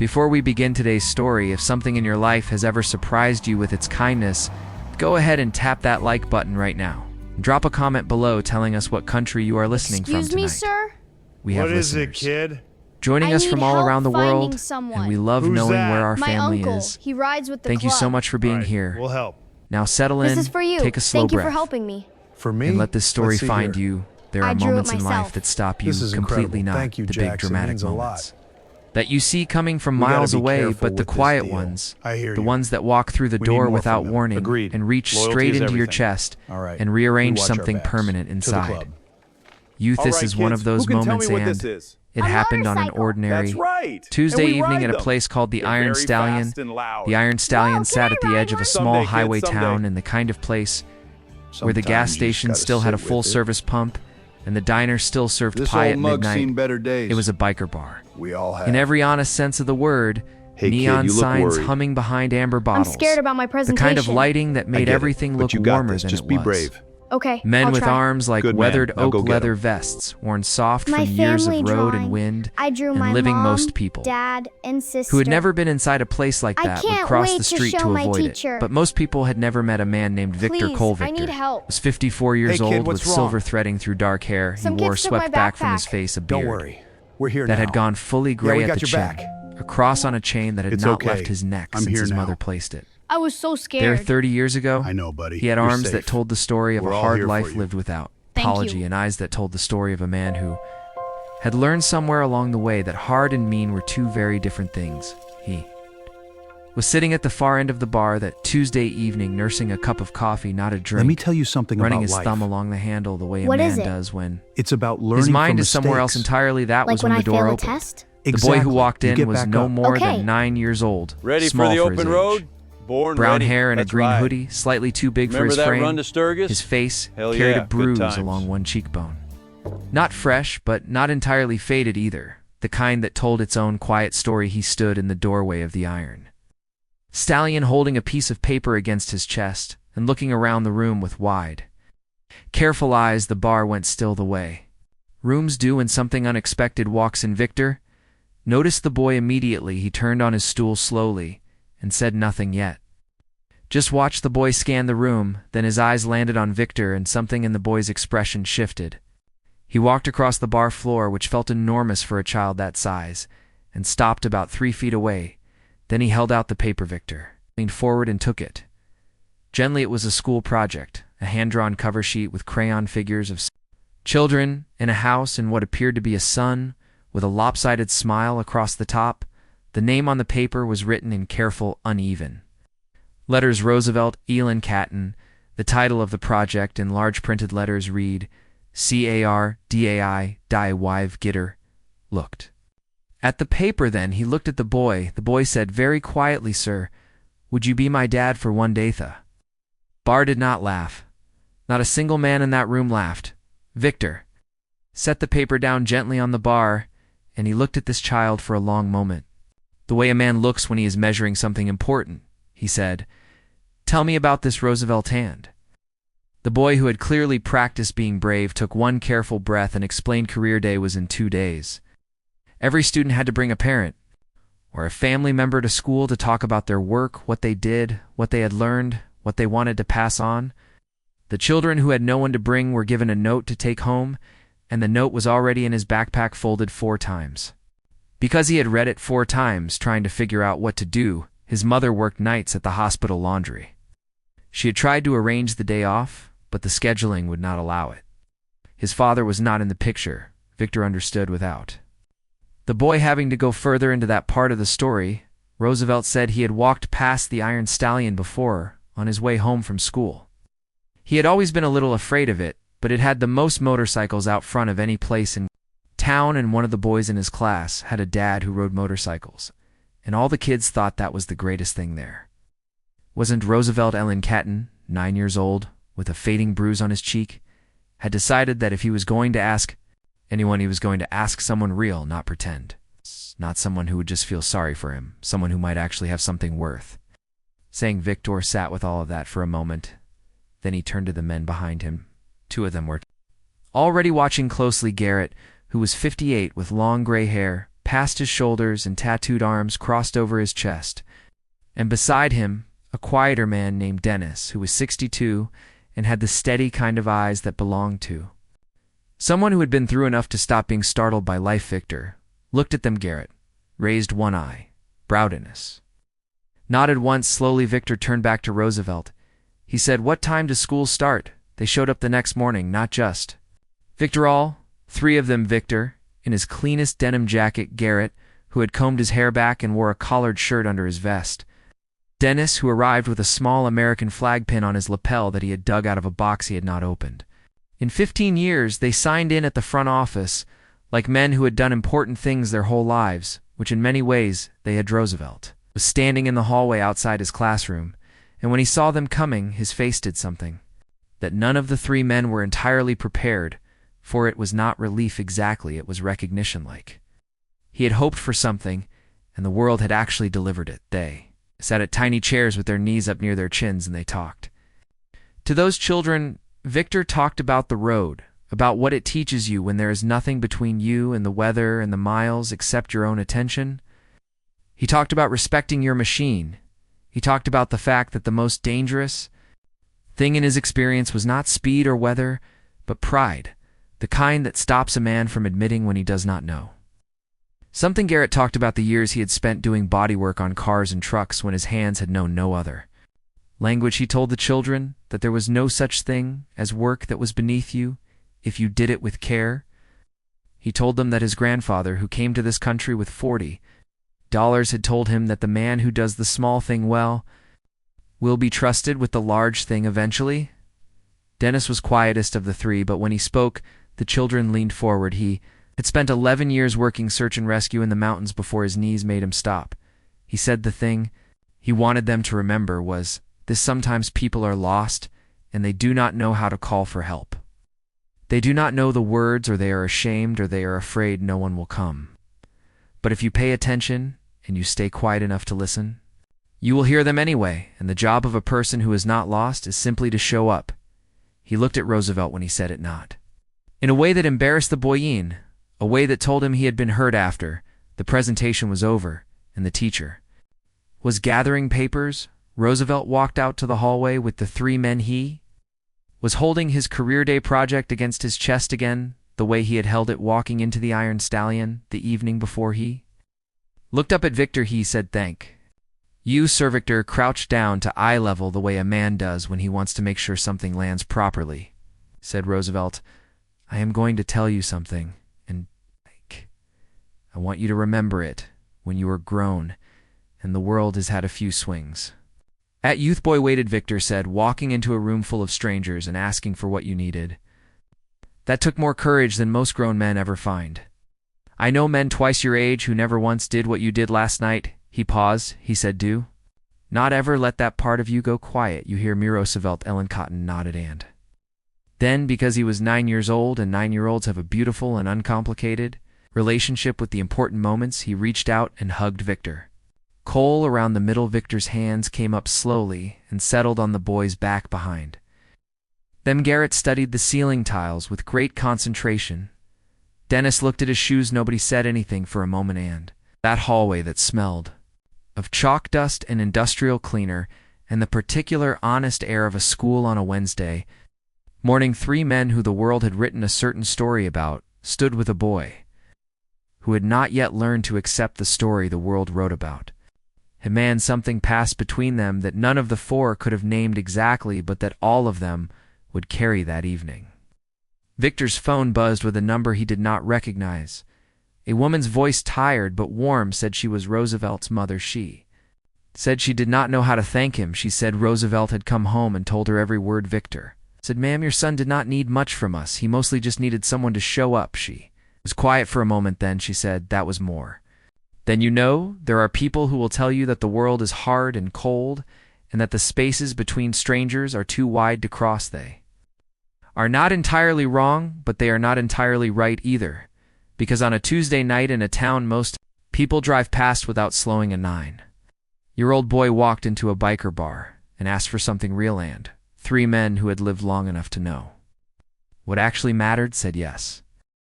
Before we begin today's story, if something in your life has ever surprised you with its kindness, go ahead and tap that like button right now. Drop a comment below telling us what country you are listening from tonight. Excuse me, sir? We have What is listeners it, kid? joining us from all around the world, someone. and we love Who's knowing that? where our My family uncle. is. He rides with the Thank you so club. much for being Right, here. We'll help. Now settle in, This is for you. take a slow Thank you breath, for helping me. For me? and let this story Let's see find here. you. There I are drew it moments in life myself. that stop you This is completely, incredible. not Thank you, the big Jackson. dramatic Means a moments lot. that you see coming from We gotta miles be away, careful but the with this quiet deal. ones, I hear the you. ones that walk through the We door need more without from them. warning Agreed. and reach Loyalty straight is into your everything. chest All right. and rearrange We watch our something backs. permanent To the inside. club. Youth, All this right, is one kids, of those who can tell moments, me what and this is? it A happened on an motorcycle. ordinary That's right. Tuesday And we evening ride at a them. place called the They're Iron very Stallion. fast and loud. The Iron Stallion Whoa, sat can at I the ride edge of a one? small Someday, kid, highway someday. town and the kind of place where the gas Sometimes you station just still gotta had a sit with full-service pump and the diner still served This pie old at mug's midnight. seen better days. It was a biker bar. We all have. In every honest sense of the word, Hey, kid, neon you look signs worried. humming behind amber I'm bottles. scared about my The presentation. kind of lighting that I made get it, everything but look you got warmer this. than Just it be was. brave. Okay, Men I'll with try. arms like Good man. weathered Now oak go get leather 'em. vests, worn soft My from years of family road drawing. and wind, I drew and my living mom, most people dad, and sister. who had never been inside a place like I that would can't cross wait the to street show to my avoid teacher. it. But most people had never met a man named Victor Please, Cole I Victor. need help. Was 54 years Hey, kid, old with what's wrong? silver threading through dark hair. Some He wore kids took my swept back from his backpack. face a beard Don't worry. We're here that now. had gone fully gray we at got the your chin, back. a cross on a chain that had It's not okay. left his neck I'm since here his now. mother placed it. I was so scared. There 30 years ago, I know, buddy. he had You're arms safe. that told the story of We're a all hard here for life you. lived without Thank apology you. and eyes that told the story of a man who had learned somewhere along the way that hard and mean were two very different things. He was sitting at the far end of the bar that Tuesday evening, nursing a cup of coffee, not a drink, Let me tell you something running about his life. thumb along the handle the way a What man is it? does when It's about learning his mind from is somewhere else mistakes. entirely. That like was when when I the door fail a opened. test? The boy who walked You in get was back no up. more Okay. than 9 years old, Ready small for the his open age. road? Born Brown ready. hair and a That's green right. hoodie, slightly too big for Remember his that frame. run to Sturgis? His face Hell carried yeah, a good bruise times. along one cheekbone. Not fresh, but not entirely faded either. The kind that told its own quiet story. He stood in the doorway of the Iron Stallion, holding a piece of paper against his chest and looking around the room with wide, careful eyes. The bar went still the way rooms do when something unexpected walks in. Victor noticed the boy immediately. He turned on his stool slowly and said nothing yet. Just watched the boy scan the room, then his eyes landed on Victor and something in the boy's expression shifted. He walked across the bar floor, which felt enormous for a child that size, and stopped about 3 feet away. Then he held out the paper. Victor leaned forward and took it. Gently, it was a school project, a hand-drawn cover sheet with crayon figures of children in a house and what appeared to be a sun, with a lopsided smile across the top. The name on the paper was written in careful, uneven letters: Roosevelt, Elin Catton. The title of the project in large printed letters read, CARDAI, Die Wive Gitter. Looked at the paper, then he looked at the boy. The boy said very quietly, "Sir, would you be my dad for one day?" The bar did not laugh. Not a single man in that room laughed. Victor set the paper down gently on the bar, and he looked at this child for a long moment. The way a man looks when he is measuring something important, he said, "Tell me about this Roosevelt hand." The boy, who had clearly practiced being brave, took one careful breath and explained career day was in 2 days. Every student had to bring a parent or a family member to school to talk about their work, what they did, what they had learned, what they wanted to pass on. The children who had no one to bring were given a note to take home, and the note was already in his backpack, folded 4 times. Because he had read it 4 times, trying to figure out what to do, his mother worked nights at the hospital laundry. She had tried to arrange the day off, but the scheduling would not allow it. His father was not in the picture. Victor understood without the boy having to go further into that part of the story. Roosevelt said he had walked past the Iron Stallion before on his way home from school. He had always been a little afraid of it, but it had the most motorcycles out front of any place in town, and one of the boys in his class had a dad who rode motorcycles, and all the kids thought that was the greatest thing there. Wasn't Roosevelt? Elin Catton, 9 years old, with a fading bruise on his cheek, had decided that if he was going to ask anyone, he was going to ask someone real, not pretend. Not someone who would just feel sorry for him, someone who might actually have something worth saying. Victor sat with all of that for a moment. Then he turned to the men behind him. 2 of them were already watching closely. Garrett, who was 58 with long gray hair, past his shoulders and tattooed arms crossed over his chest, and beside him, a quieter man named Dennis, who was 62 and had the steady kind of eyes that belonged to someone who had been through enough to stop being startled by life. Victor looked at them. Garrett raised one eye. Brow Dennis nodded once. Slowly Victor turned back to Roosevelt. He said, "What time does school start?" They showed up the next morning, not just Victor, all three of them. Victor, in his cleanest denim jacket, Garrett, who had combed his hair back and wore a collared shirt under his vest, Dennis, who arrived with a small American flag pin on his lapel that he had dug out of a box he had not opened. In 15 years, they signed in at the front office like men who had done important things their whole lives, which in many ways they had. Roosevelt was standing in the hallway outside his classroom, and when he saw them coming, his face did something that none of the three men were entirely prepared for. It was not relief exactly, it was recognition. Like he had hoped for something, and the world had actually delivered it. They sat at tiny chairs with their knees up near their chins, and they talked. To those children, Victor talked about the road, about what it teaches you when there is nothing between you and the weather and the miles except your own attention. He talked about respecting your machine. He talked about the fact that the most dangerous thing in his experience was not speed or weather, but pride, the kind that stops a man from admitting when he does not know something. Garrett talked about the years he had spent doing bodywork on cars and trucks when his hands had known no other language. He told the children that there was no such thing as work that was beneath you if you did it with care. He told them that his grandfather, who came to this country with $40, had told him that the man who does the small thing well will be trusted with the large thing eventually. Dennis was quietest of the three, but when he spoke, the children leaned forward. He had spent 11 years working search and rescue in the mountains before his knees made him stop. He said the thing he wanted them to remember was this: sometimes people are lost, and they do not know how to call for help. They do not know the words, or they are ashamed, or they are afraid no one will come. But if you pay attention, and you stay quiet enough to listen, you will hear them anyway, and the job of a person who is not lost is simply to show up. He looked at Roosevelt when he said it, not in a way that embarrassed the boyin, a way that told him he had been hurt. After the presentation was over and the teacher was gathering papers, Roosevelt walked out to the hallway with the three men. He was holding his career day project against his chest again, the way he had held it walking into the Iron Stallion the evening before. He looked up at Victor. He said, "Thank you, Sir." Victor crouched down to eye level the way a man does when he wants to make sure something lands properly. Said Roosevelt, "I am going to tell you something, and I want you to remember it when you are grown and the world has had a few swings." At youth boy waited, Victor said, walking into a room full of strangers and asking for what you needed. That took more courage than most grown men ever find. I know men twice your age who never once did what you did last night. He paused. He said, "Do not ever let that part of you go quiet. You hear me?" Roosevelt Ellen Cotton nodded, and then, because he was 9 years old and 9-year-olds have a beautiful and uncomplicated relationship with the important moments, he reached out and hugged Victor. Coal around the middle. Victor's hands came up slowly and settled on the boy's back behind them. Garrett studied the ceiling tiles with great concentration. Dennis looked at his shoes. Nobody said anything for a moment, and that hallway that smelled of chalk dust and industrial cleaner and the particular honest air of a school on a Wednesday morning. Three men who the world had written a certain story about stood with a boy who had not yet learned to accept the story the world wrote about. A man, something passed between them that none of the four could have named exactly, but that all of them would carry that evening. Victor's phone buzzed with a number he did not recognize. A woman's voice, tired but warm, said she was Roosevelt's mother. She said she did not know how to thank him. She said Roosevelt had come home and told her every word. Victor said, "Ma'am, your son did not need much from us. He mostly just needed someone to show up." She was quiet for a moment, then she said, "That was more then. You know, there are people who will tell you that the world is hard and cold and that the spaces between strangers are too wide to cross. They are not entirely wrong, but they are not entirely right either, because on a Tuesday night in a town most people drive past without slowing a 9-year-old boy walked into a biker bar and asked for something real, and three men who had lived long enough to know what actually mattered said yes.